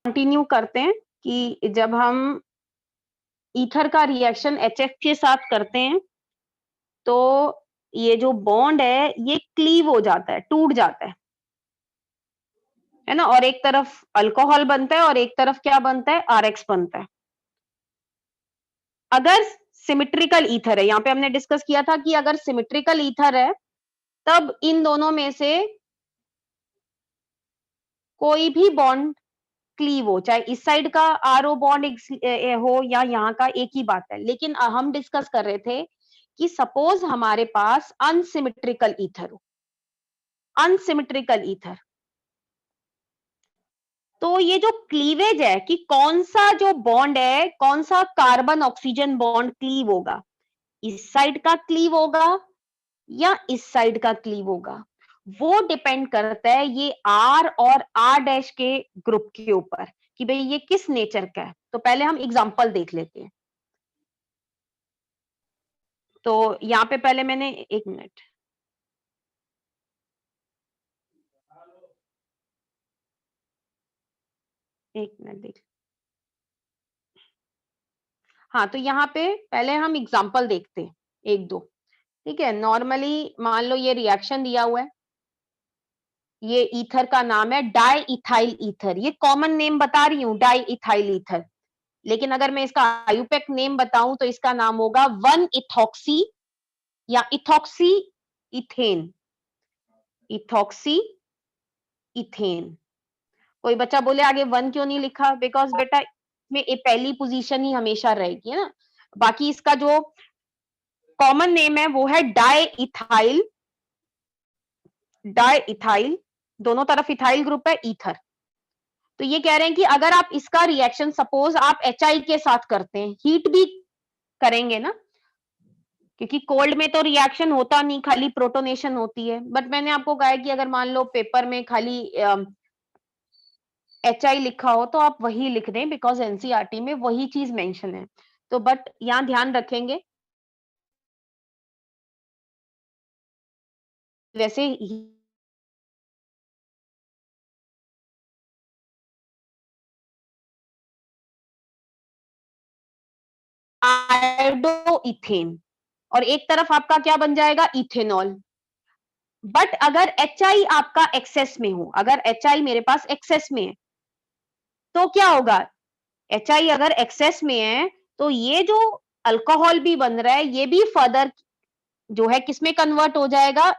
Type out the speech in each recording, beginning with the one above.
Continue करते हैं कि जब हम ईथर का रिएक्शन HF के साथ करते हैं तो ये जो बॉन्ड है ये क्लीव हो जाता है, टूट जाता है ना, और एक तरफ अल्कोहल बनता है और एक तरफ क्या बनता है, RX बनता है। अगर सिमेट्रिकल ईथर है, यहां पे हमने डिस्कस किया था कि अगर सिमेट्रिकल ईथर है तब इन दोनों में से कोई भी बॉन्ड क्लीव हो, चाहे इस साइड का RO बॉन्ड हो या यहाँ का, एक ही बात है। लेकिन हम डिस्कस कर रहे थे कि सपोज हमारे पास अनसिमेट्रिकल ईथर हो, अनसिमेट्रिकल ईथर, तो ये जो क्लीवेज है कि कौन सा जो बॉन्ड है, कौन सा कार्बन ऑक्सीजन बॉन्ड क्लीव होगा, इस साइड का क्लीव होगा या इस साइड का क्लीव होगा, वो डिपेंड करता है ये R और R' के ग्रुप के ऊपर कि भाई ये किस नेचर का है। तो पहले हम एग्जांपल देख लेते हैं। तो यहाँ पे पहले मैंने एक मिनट, देख, हाँ, तो यहाँ पे पहले हम एग्जांपल देखते हैं, एक दो, ठीक है। नॉर्मली मान लो ये रिएक्शन दिया हुआ है, ये ईथर का नाम है डाई इथाइल ईथर, ये कॉमन नेम बता रही हूँ डाई इथाइल ईथर, लेकिन अगर मैं इसका आयुपेक नेम बताऊं तो इसका नाम होगा 1 इथॉक्सी या इथॉक्सी इथेन, इथॉक्सी इथेन। कोई बच्चा बोले आगे 1 क्यों नहीं लिखा, बिकॉज बेटा में पहली पोजीशन ही हमेशा रहेगी, है ना। बाकी इसका जो कॉमन नेम है वो है डाई इथाइल, डाई इथाइल, दोनों तरफ इथाइल ग्रुप है, ईथर। तो ये कह रहे हैं कि अगर आप इसका रिएक्शन सपोज आप HI के साथ करते हैं, हीट भी करेंगे ना, क्योंकि कोल्ड में तो रिएक्शन होता नहीं, खाली प्रोटोनेशन होती है। बट मैंने आपको कहा है कि अगर मान लो पेपर में खाली HI लिखा हो तो आप वही लिख दें, बिकॉज NCERT में वही चीज मेंशन है। तो बट यहाँ ध्यान रखेंगे, वैसे आयोडोइथेन, और एक तरफ आपका क्या बन जाएगा, इथेनॉल। बट अगर HI आपका एक्सेस में हो, अगर HI मेरे पास एक्सेस में है तो क्या होगा, HI अगर एक्सेस में है तो ये जो अल्कोहल भी बन रहा है ये भी फर्दर जो है किसमें कन्वर्ट हो जाएगा,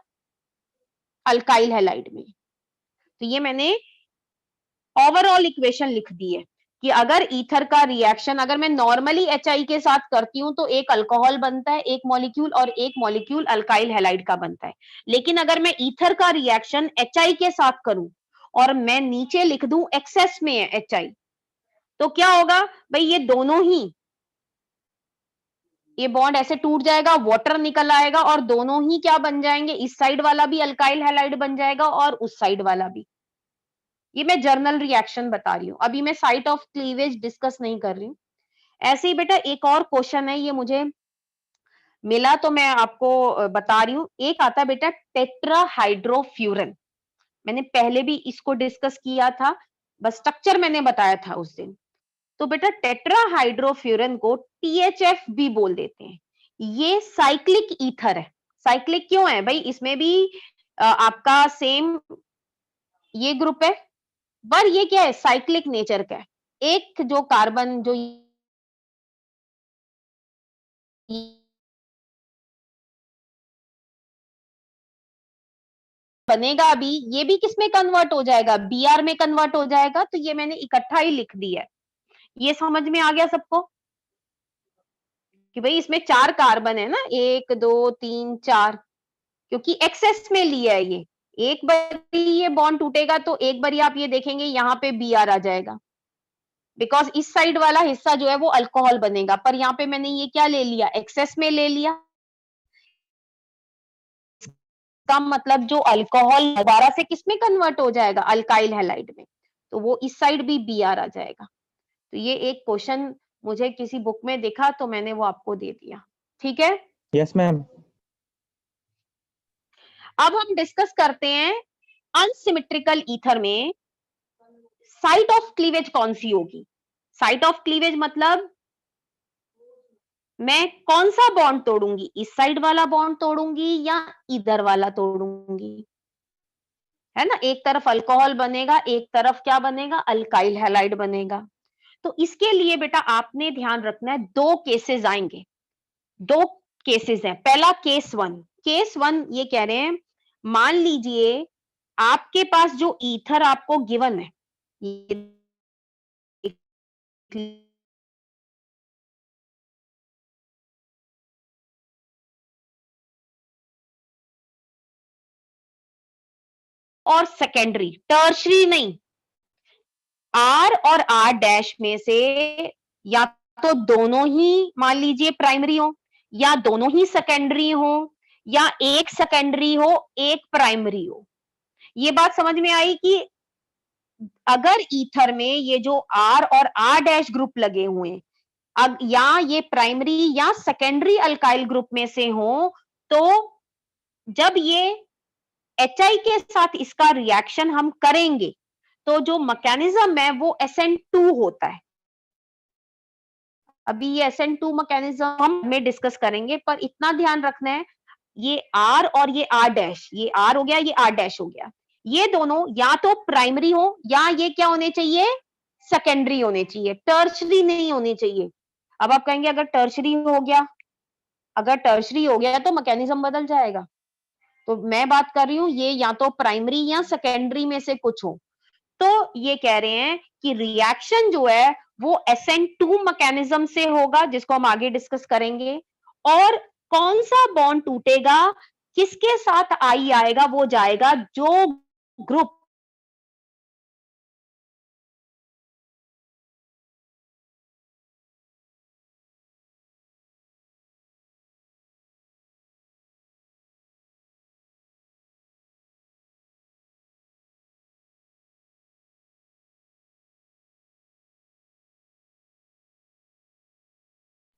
अल्काइल हैलाइड में। तो ये मैंने ओवरऑल इक्वेशन लिख दी है कि अगर ईथर का रिएक्शन अगर मैं नॉर्मली HI के साथ करती हूं तो एक अल्कोहल बनता है, एक मॉलिक्यूल, और एक मॉलिक्यूल अल्काइल हैलाइड का बनता है। लेकिन अगर मैं ईथर का रिएक्शन HI के साथ करूं और मैं नीचे लिख दूं एक्सेस में है HI, तो क्या होगा भाई, ये दोनों ही, ये बॉन्ड ऐसे टूट जाएगा, वाटर निकल आएगा और दोनों ही क्या बन जाएंगे, इस साइड वाला भी अल्काइल हैलाइड बन जाएगा और उस साइड वाला भी। ये मैं जर्नल रिएक्शन बता रही हूँ, अभी मैं साइट ऑफ क्लीवेज डिस्कस नहीं कर रही हूँ। ऐसे ही बेटा एक और क्वेश्चन है, ये मुझे मिला तो मैं आपको बता रही हूँ। एक आता है बेटा टेट्राहाइड्रोफ्यूरन, मैंने पहले भी इसको डिस्कस किया था, बस स्ट्रक्चर मैंने बताया था उस दिन। तो बेटा टेट्राहाइड्रोफ्यूरन को THF भी बोल देते हैं। ये साइक्लिक ईथर है। साइक्लिक क्यों है भाई, इसमें भी आपका सेम ये ग्रुप है, पर ये क्या है, साइक्लिक नेचर का है। एक जो कार्बन जो बनेगा अभी, ये भी किसमें कन्वर्ट हो जाएगा, Br में कन्वर्ट हो जाएगा। तो ये मैंने इकट्ठा ही लिख दिया है। ये समझ में आ गया सबको कि भाई इसमें 4 कार्बन है ना, 1 2 3 4, क्योंकि एक्सेस में लिया है ये। एक बार ये बॉन्ड टूटेगा तो एक बार आप ये देखेंगे यहाँ पे Br आ जाएगा, बिकॉज इस साइड वाला हिस्सा जो है वो अल्कोहल बनेगा, पर यहाँ पे मैंने ये क्या ले लिया, एक्सेस में ले लिया। का मतलब जो अल्कोहल दोबारा से किसमें कन्वर्ट हो जाएगा, अल्काइल हैलाइड में, तो वो इस साइड भी Br आ जाएगा। तो ये एक क्वेश्चन मुझे किसी बुक में दिखा तो मैंने वो आपको दे दिया, ठीक है। Yes ma'am. अब हम डिस्कस करते हैं अनसिमेट्रिकल ईथर में साइट ऑफ क्लीवेज कौन सी होगी? साइट ऑफ क्लीवेज मतलब मैं कौन सा बॉन्ड तोड़ूंगी, इस साइड वाला बॉन्ड तोड़ूंगी या इधर वाला तोड़ूंगी, है ना? एक तरफ अल्कोहल बनेगा, एक तरफ क्या बनेगा, अल्काइल हैलाइड बनेगा। तो इसके लिए बेटा आपने ध्यान रखना है, दो केसेस आएंगे, दो केसेस हैं। पहला केस वन ये कह रहे हैं, मान लीजिए आपके पास जो ईथर आपको गिवन है, और सेकेंडरी, टर्शरी नहीं, आर और आर डैश में से या तो दोनों ही मान लीजिए प्राइमरी हो, या दोनों ही सेकेंडरी हो, या एक सेकेंडरी हो एक प्राइमरी हो। ये बात समझ में आई कि अगर ईथर में ये जो आर और आर डैश ग्रुप लगे हुए हैं, अब या ये प्राइमरी या सेकेंडरी अल्काइल ग्रुप में से हो, तो जब ये HI के साथ इसका रिएक्शन हम करेंगे तो जो मैकेनिज्म है वो SN2 होता है। अभी ये SN2 मैकेनिज्म हम में डिस्कस करेंगे, पर इतना ध्यान रखना है, ये R और ये R डैश, ये R हो गया, ये R डैश हो गया, ये दोनों या तो प्राइमरी हो या ये क्या होने चाहिए, सेकेंडरी होने चाहिए, टर्शरी नहीं होने चाहिए। अब आप कहेंगे अगर टर्शरी हो गया, अगर टर्शरी हो गया तो मैकेनिज्म बदल जाएगा। तो मैं बात कर रही हूं ये या तो प्राइमरी या सेकेंडरी में से कुछ हो। तो ये कह रहे हैं कि रिएक्शन जो है वो SN2 मैकेनिज्म से होगा, जिसको हम आगे डिस्कस करेंगे। और कौन सा बॉन्ड टूटेगा, किसके साथ आई आएगा, वो जाएगा जो ग्रुप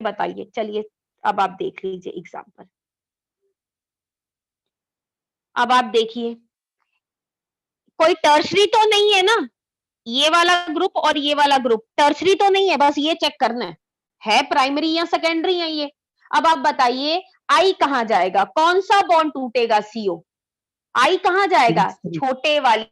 बताइए। चलिए अब आप देख लीजिए एग्जांपल। अब आप देखिए, कोई टर्शरी तो नहीं है ना, ये वाला ग्रुप और ये वाला ग्रुप टर्शरी तो नहीं है, बस ये चेक करना है प्राइमरी या सेकेंडरी है ये। अब आप बताइए आई कहां जाएगा, कौन सा बॉन्ड टूटेगा, CO आई कहां जाएगा, छोटे वाले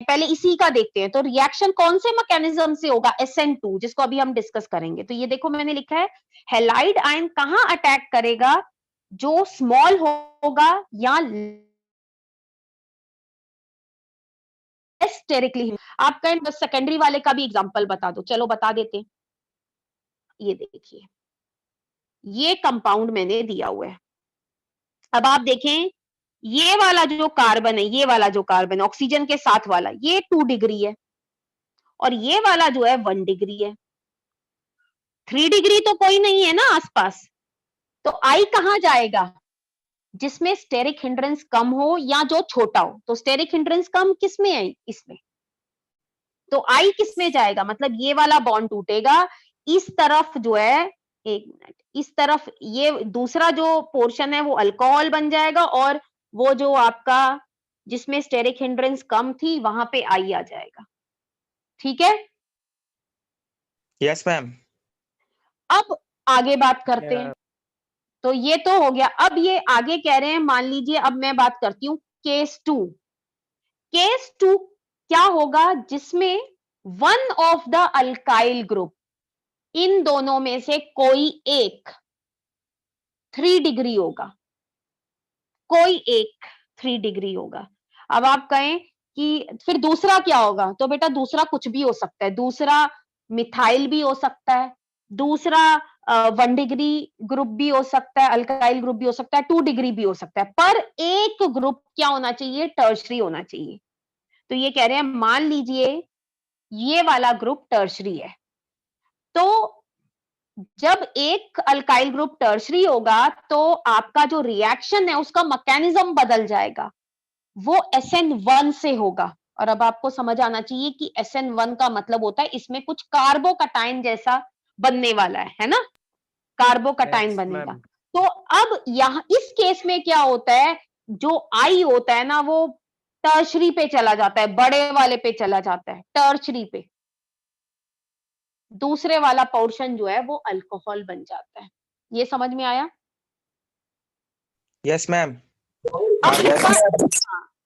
पहले इसी का देखते हैं। तो रिएक्शन कौन से मैकेनिज्म से होगा, SN2, जिसको अभी हम डिस्कस करेंगे। तो ये देखो मैंने लिखा है, हैलाइड आयन कहां अटैक करेगा, जो स्मॉल होगा या स्टेरिकली। आप कहें बस सेकेंडरी वाले का भी एग्जांपल बता दो, चलो बता देते हैं। ये देखिए, ये कंपाउंड मैंने दिया हुआ है। अब आप देखें, ये वाला जो कार्बन है, ये वाला जो कार्बन ऑक्सीजन के साथ वाला, ये 2 डिग्री है, और ये वाला जो है 1 डिग्री है। 3 डिग्री तो कोई नहीं है ना आसपास। तो आई कहां जाएगा, जिसमें स्टेरिक हिंड्रेंस कम हो या जो छोटा हो। तो स्टेरिक हिंड्रेंस कम किसमें है, इसमें। तो आई किसमें जाएगा, मतलब ये वाला बॉन्ड टूटेगा, इस तरफ जो है, एक मिनट, इस तरफ ये दूसरा जो पोर्शन है वो अल्कोहल बन जाएगा, और वो जो आपका जिसमें स्टेरिक हिंड्रेंस कम थी वहां पे आई आ जाएगा। ठीक है, यस मैम। अब आगे बात करते हैं। तो ये तो हो गया। अब ये आगे कह रहे हैं, मान लीजिए अब मैं बात करती हूं केस 2। केस 2 क्या होगा, जिसमें one of the alkyl group, इन दोनों में से कोई एक 3 डिग्री होगा, कोई एक 3 डिग्री होगा। अब आप कहें कि फिर दूसरा क्या होगा, तो बेटा दूसरा कुछ भी हो सकता है, दूसरा मिथाइल भी हो सकता है, दूसरा 1 डिग्री ग्रुप भी हो सकता है, अल्काइल ग्रुप भी हो सकता है, 2 डिग्री भी हो सकता है, पर एक ग्रुप क्या होना चाहिए, टर्शरी होना चाहिए। तो ये कह रहे हैं, मान लीजिए ये वाला ग्रुप टर्शरी है, तो जब एक अल्काइल ग्रुप टर्शरी होगा तो आपका जो रिएक्शन है उसका मैकेनिज्म बदल जाएगा, वो SN1 से होगा। और अब आपको समझ आना चाहिए कि SN1 का मतलब होता है इसमें कुछ कार्बोकटायन जैसा बनने वाला है ना, कार्बोकटाइन बनेगा। तो अब यहाँ इस केस में क्या होता है, जो आई होता है ना वो टर्शरी पे चला जाता है, बड़े वाले पे चला जाता है, टर्शरी पे। दूसरे वाला पोर्शन जो है वो अल्कोहल बन जाता है। ये समझ में आया? Yes ma'am.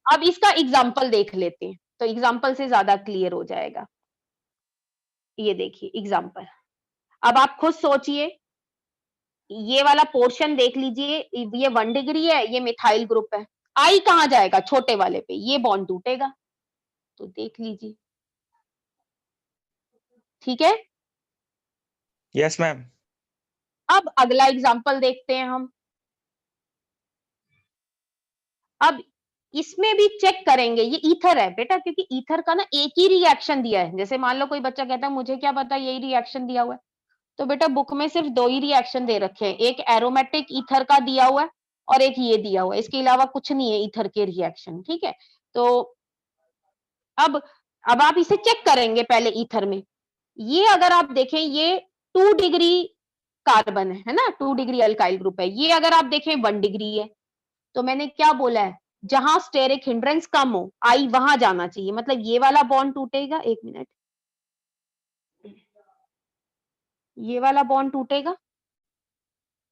अब इसका एग्जाम्पल देख लेते हैं, तो एग्जाम्पल से ज्यादा क्लियर हो जाएगा। ये देखिए एग्जाम्पल, अब आप खुद सोचिए, ये वाला पोर्शन देख लीजिए, ये 1 डिग्री है, ये मिथाइल ग्रुप है, आई कहां जाएगा, छोटे वाले पे, ये बॉन्ड टूटेगा। तो देख लीजिए, ठीक है। Yes ma'am. अब अगला एग्जाम्पल देखते हैं हम। अब इसमें भी चेक करेंगे, ये ईथर है बेटा, क्योंकि ईथर का ना एक ही रिएक्शन दिया है। जैसे मान लो कोई बच्चा कहता है मुझे क्या पता यही रिएक्शन दिया हुआ है, तो बेटा बुक में सिर्फ 2 ही रिएक्शन दे रखे हैं, एक एरोमेटिक ईथर का दिया हुआ है और एक ये दिया हुआ है, इसके अलावा कुछ नहीं है ईथर के रिएक्शन, ठीक है। तो अब आप इसे चेक करेंगे पहले ईथर में। ये अगर आप देखें, ये 2 डिग्री कार्बन है ना, 2 डिग्री अल्काइल ग्रुप है। ये अगर आप देखें 1 डिग्री है, तो मैंने क्या बोला है, जहां स्टेरिक हिंड्रेंस कम हो, आई वहां जाना चाहिए, मतलब ये वाला बॉन्ड टूटेगा, 1 मिनट, ये वाला बॉन्ड टूटेगा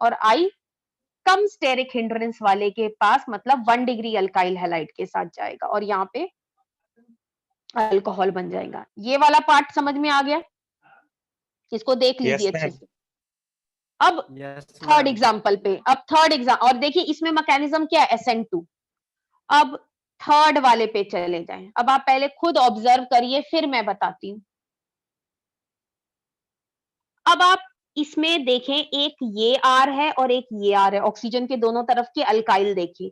और आई कम स्टेरिक हिंड्रेंस वाले के पास, मतलब 1 डिग्री अल्काइल हैलाइड के साथ जाएगा और यहाँ पे अल्कोहल बन जाएगा। ये वाला पार्ट समझ में आ गया? इसको देख लीजिए अच्छे से। अब थर्ड एग्जाम्पल पे, और देखिए इसमें मैकेनिज्म क्या है, SN2। अब थर्ड वाले पे चले जाएं। अब आप पहले खुद ऑब्जर्व करिए, फिर मैं बताती हूँ। अब आप इसमें देखें, एक ये आर है और एक ये आर है, ऑक्सीजन के दोनों तरफ के अल्काइल देखिए।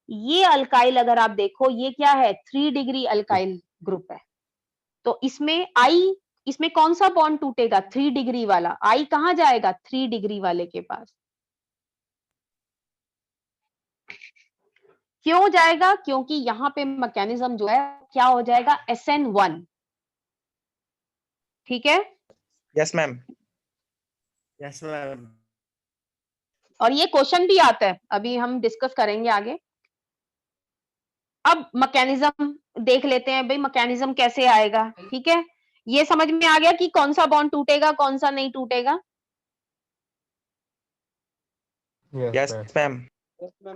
ये अल्काइल अगर आप देखो, ये क्या है, 3 डिग्री अल्काइल ग्रुप है। तो इसमें आई, इसमें कौन सा बॉन्ड टूटेगा, 3 डिग्री वाला। आई कहां जाएगा, 3 डिग्री वाले के पास। क्यों जाएगा, क्योंकि यहां पे मैकेनिज्म जो है क्या हो जाएगा, SN1, ठीक है। Yes ma'am. Yes ma'am. और ये क्वेश्चन भी आता है, अभी हम डिस्कस करेंगे आगे। अब मैकेनिज्म देख लेते हैं भाई, मैकेनिज्म कैसे आएगा, ठीक है। ये समझ में आ गया कि कौन सा बॉन्ड टूटेगा, कौन सा नहीं टूटेगा। Yes ma'am.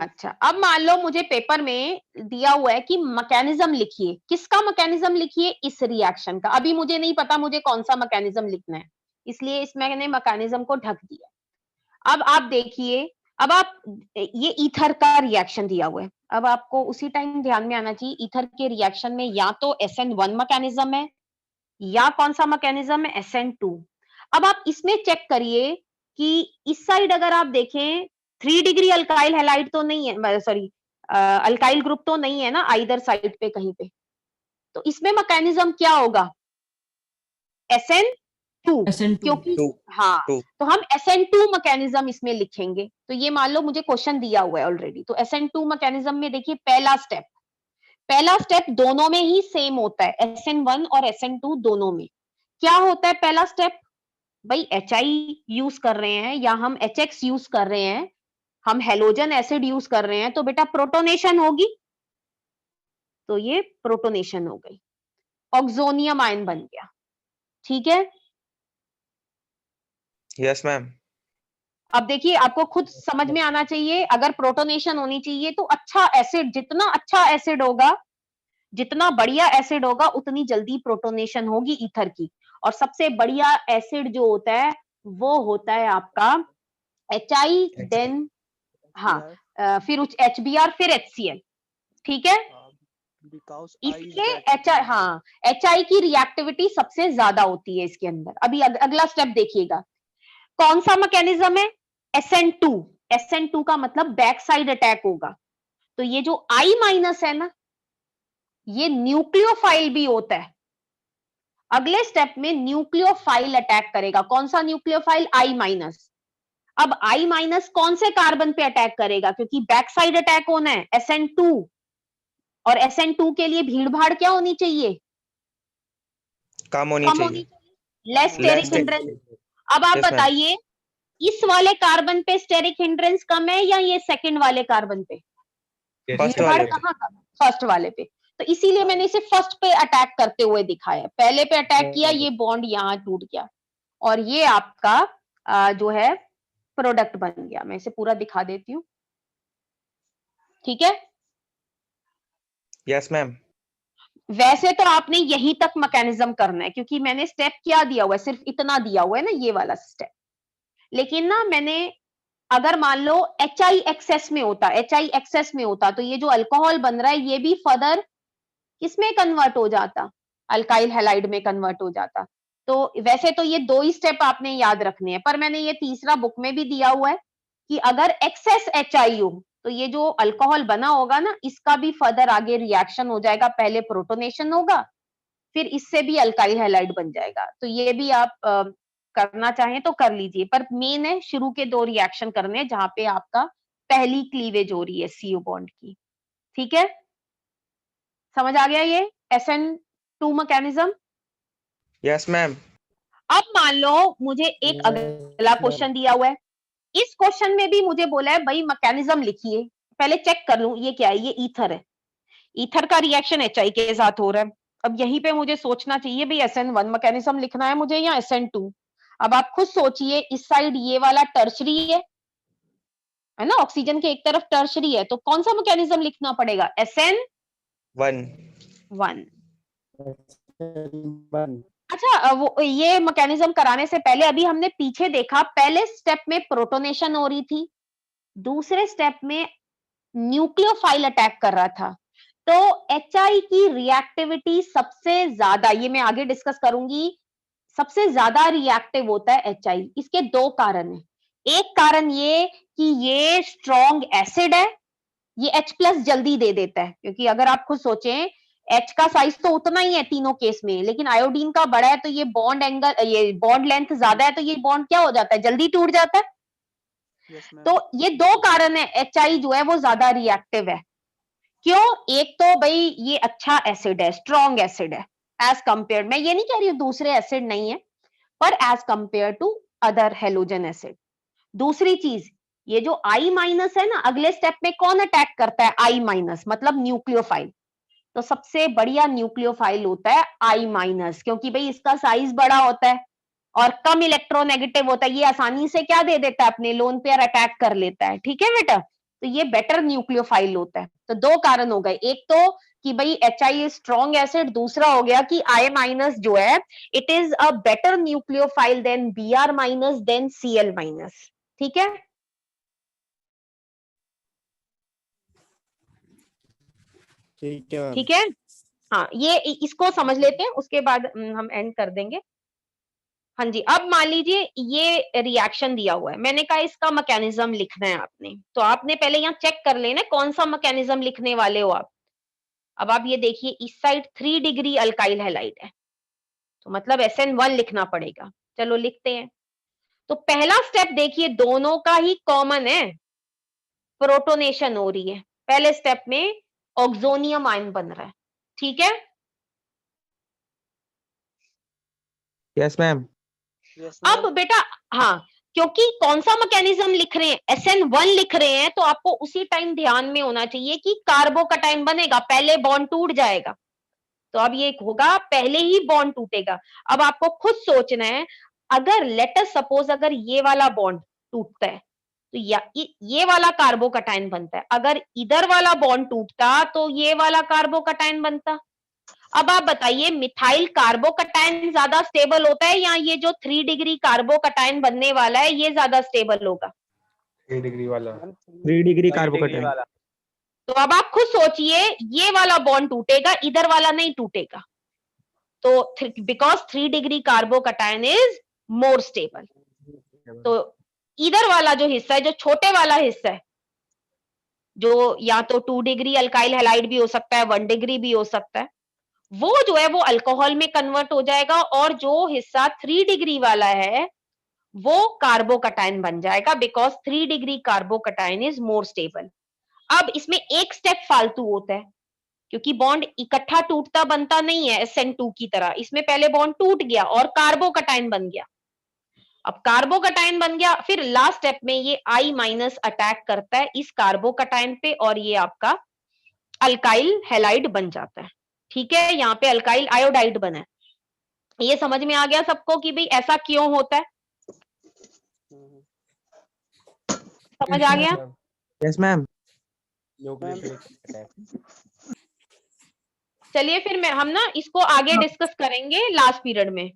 अच्छा, अब मान लो मुझे पेपर में दिया हुआ है कि मैकेनिज्म लिखिए, किसका मैकेनिज्म लिखिए, इस रिएक्शन का। अभी मुझे नहीं पता मुझे कौन सा मैकेनिज्म लिखना है, इसलिए इसमें मैंने मैकेनिज्म को ढक दिया। अब आप देखिए, अब आप, ये ईथर का रिएक्शन दिया हुआ है। अब आपको उसी टाइम ध्यान में आना चाहिए, ईथर के रिएक्शन में या तो SN1 मैकेनिज्म है या कौन सा मैकेनिज्म है, SN2। अब आप इसमें चेक करिए कि इस साइड अगर आप देखें, 3 डिग्री अल्काइल हैलाइड तो नहीं है, सॉरी अल्काइल ग्रुप तो नहीं है ना आइदर साइड पे कहीं पे। तो इसमें मैकेनिज्म क्या होगा, SN2, क्योंकि हाँ, तो हम SN2 मैकेनिज्म इसमें लिखेंगे। तो ये मान लो मुझे क्वेश्चन दिया हुआ है ऑलरेडी, तो SN2 मैकेनिज्म में देखिए पहला स्टेप दोनों में ही सेम होता है, SN1 और SN2 दोनों में। क्या होता है पहला स्टेप, भाई HI यूज कर रहे हैं या हम HX यूज कर रहे हैं, हम हेलोजन एसिड यूज कर रहे हैं, तो बेटा प्रोटोनेशन होगी। तो ये प्रोटोनेशन हो गई, ऑक्सोनियम आयन बन गया, ठीक है। Yes ma'am. अब देखिए आपको खुद समझ में आना चाहिए, अगर प्रोटोनेशन होनी चाहिए तो अच्छा एसिड, जितना अच्छा एसिड होगा, जितना बढ़िया एसिड होगा, उतनी जल्दी प्रोटोनेशन होगी ईथर की। और सबसे बढ़िया एसिड जो होता है वो होता है आपका HI, देन हाँ फिर HBr, फिर HCl, ठीक है। इसलिए HI की रिएक्टिविटी सबसे ज्यादा होती है इसके अंदर। अभी अगला स्टेप देखिएगा, कौन सा मैकेनिज्म है, SN2 का मतलब बैक साइड अटैक होगा। तो ये जो I- है ना, ये न्यूक्लियोफाइल भी होता है। अगले स्टेप में न्यूक्लियोफाइल अटैक करेगा, कौन सा न्यूक्लियोफाइल, I-। अब I- कौन से कार्बन पे अटैक करेगा, क्योंकि बैक साइड अटैक होना है, SN2। और SN2 के लिए भीड़ भाड़ क्या होनी चाहिए, कम होनी चाहिए, लेस स्टेरिक हिंड्रेंस। अब आप Yes, ma'am. बताइए इस वाले कार्बन पे स्टेरिक हिंड्रेंस कम है या ये सेकंड वाले कार्बन पे? First भीड़ वाले पे। कहाँ कम? फर्स्ट वाले पे। तो इसीलिए मैंने इसे फर्स्ट पे अटैक करते हुए दिखाया, पहले पे अटैक किया, ये बॉन्ड यहाँ टूट गया और ये आपका जो है प्रोडक्ट बन गया। मैं इसे पूरा दिखा देती हूँ, ठीक है? Yes, ma'am. वैसे तो आपने यहीं तक मैकेनिज्म करना है क्योंकि मैंने स्टेप क्या दिया हुआ है, सिर्फ इतना दिया हुआ है ना, ये वाला स्टेप। लेकिन ना मैंने अगर मान लो HI एक्सेस में होता, HI एक्सेस में होता तो ये जो अल्कोहल बन रहा है ये भी फर्दर किसमें कन्वर्ट हो जाता? अल्काइल हैलाइड में कन्वर्ट हो जाता। तो वैसे तो ये 2 ही स्टेप आपने याद रखने हैं, पर मैंने ये तीसरा बुक में भी दिया हुआ है कि अगर एक्सेस HI हो तो ये जो अल्कोहल बना होगा ना, इसका भी फर्दर आगे रिएक्शन हो जाएगा। पहले प्रोटोनेशन होगा, फिर इससे भी अल्काइल हैलाइड बन जाएगा। तो ये भी आप करना चाहें तो कर लीजिए, पर मेन है शुरू के 2 रिएक्शन करने हैं जहां पे आपका पहली क्लीवेज हो रही है CO बॉन्ड की। ठीक है, समझ आ गया ये SN2 मैकेनिज्म? Yes, ma'am. अब मान लो मुझे एक अगला क्वेश्चन दिया हुआ है। इस क्वेश्चन में भी मुझे बोला है भाई मैकेनिज्म लिखिए। पहले चेक कर लूं ये क्या है, ये ईथर है। ईथर का रिएक्शन HI के साथ हो रहा है। अब यहीं पे मुझे सोचना चाहिए भाई SN1 मैकेनिज्म लिखना है मुझे या SN2। अब आप खुद सोचिए, इस साइड ये वाला टर्शरी है ना, ऑक्सीजन के एक तरफ टर्शरी है, तो कौन सा मैकेनिज्म लिखना पड़ेगा? One. SN1। अच्छा, वो ये मैकेनिज्म कराने से पहले अभी हमने पीछे देखा, पहले स्टेप में प्रोटोनेशन हो रही थी, दूसरे स्टेप में न्यूक्लियोफाइल अटैक कर रहा था। तो HI की रिएक्टिविटी सबसे ज्यादा, ये मैं आगे डिस्कस करूंगी, सबसे ज्यादा रिएक्टिव होता है HI। इसके 2 कारण हैं। एक कारण ये कि ये स्ट्रॉन्ग एसिड है, ये H+ जल्दी दे देता है, क्योंकि अगर आप खुद सोचें H का साइज तो उतना ही है तीनों केस में, लेकिन आयोडीन का बड़ा है तो ये बॉन्ड एंगल, ये बॉन्ड लेंथ ज्यादा है तो ये बॉन्ड क्या हो जाता है, जल्दी टूट जाता है। Yes, ma'am. तो ये 2 कारण है HI जो है वो ज्यादा रिएक्टिव है। क्यों? एक तो भाई ये अच्छा एसिड है, स्ट्रॉन्ग एसिड है एज कंपेयर, मैं ये नहीं कह रही हूँ दूसरे एसिड नहीं है, पर as compare to other halogen acid. दूसरी चीज, ये जो I- है ना, अगले स्टेप में कौन अटैक करता है? I-, मतलब न्यूक्लियोफाइल। तो सबसे बढ़िया न्यूक्लियोफाइल होता है I-, क्योंकि भाई इसका साइज बड़ा होता है और कम इलेक्ट्रोनेगेटिव होता है, ये आसानी से क्या दे देता है, अपने लोन पेयर अटैक कर लेता है। ठीक है बेटा, तो ये बेटर न्यूक्लियोफाइल होता है। तो 2 कारण हो गए, एक तो कि भाई HI स्ट्रॉन्ग एसिड, दूसरा हो गया कि I- जो है it is a better nucleophile than Br- than Cl-। ठीक है, ठीक है मैम। ठीक है, हाँ ये इसको समझ लेते हैं, उसके बाद हम एंड कर देंगे। हाँ जी, अब मान लीजिए ये रिएक्शन दिया हुआ है, मैंने कहा इसका मैकेनिज्म लिखना है आपने, तो आपने पहले यहाँ चेक कर लेना कौन सा मैकेनिज्म लिखने वाले हो आप। अब आप ये देखिए, इस साइड 3 डिग्री अल्काइल हैलाइड है, तो मतलब SN1 लिखना पड़ेगा। चलो लिखते हैं। तो पहला स्टेप देखिए, दोनों का ही कॉमन है, प्रोटोनेशन हो रही है। पहले स्टेप में ऑक्सोनियम आयन बन रहा है। ठीक है, Yes, ma'am. Yes, अब ma'am. बेटा हाँ, क्योंकि कौन सा मैकेनिज्म लिख रहे हैं, SN1 लिख रहे हैं, तो आपको उसी टाइम ध्यान में होना चाहिए कि कार्बोकटाइन बनेगा, पहले बॉन्ड टूट जाएगा। तो अब ये होगा, पहले ही बॉन्ड टूटेगा। अब आपको खुद सोचना है, अगर लेट अस सपोज अगर ये वाला बॉन्ड टूटता है तो ये वाला कार्बोकटाइन बनता है, अगर इधर वाला बॉन्ड टूटता तो ये वाला कार्बोकटाइन बनता। अब आप बताइए, मिथाइल कार्बोकटाइन ज्यादा स्टेबल होता है या ये जो 3 डिग्री कार्बोकटाइन बनने वाला है ये ज्यादा स्टेबल होगा? 3 डिग्री वाला। 3 डिग्री कार्बोकटाइन। तो अब आप खुद सोचिए, ये वाला बॉन्ड टूटेगा, इधर वाला नहीं टूटेगा। तो because 3 degree कार्बोकटाइन is more stable, तो इधर वाला जो हिस्सा है, जो छोटे वाला हिस्सा है, जो या तो 2 डिग्री अल्काइल हैलाइड भी हो सकता है, 1 डिग्री भी हो सकता है, वो जो है वो अल्कोहल में कन्वर्ट हो जाएगा, और जो हिस्सा 3 डिग्री वाला है वो कार्बोकटाइन बन जाएगा, because 3 degree कार्बोकटाइन is more stable. अब इसमें एक स्टेप फालतू होता है, क्योंकि बॉन्ड इकट्ठा टूटता बनता नहीं है SN2 की तरह, इसमें पहले बॉन्ड टूट गया और कार्बोकटाइन बन गया। अब कार्बोकटायन बन गया, फिर लास्ट स्टेप में ये I माइनस अटैक करता है इस कार्बोकटायन पे और ये आपका अल्काइल हैलाइड बन जाता है। ठीक है, यहाँ पे अल्काइल आयोडाइड बना है। ये समझ में आ गया सबको कि भाई ऐसा क्यों होता है? समझ आ गया? Yes ma'am. चलिए फिर हम ना इसको आगे डिस्कस करेंगे लास्ट पीरियड में।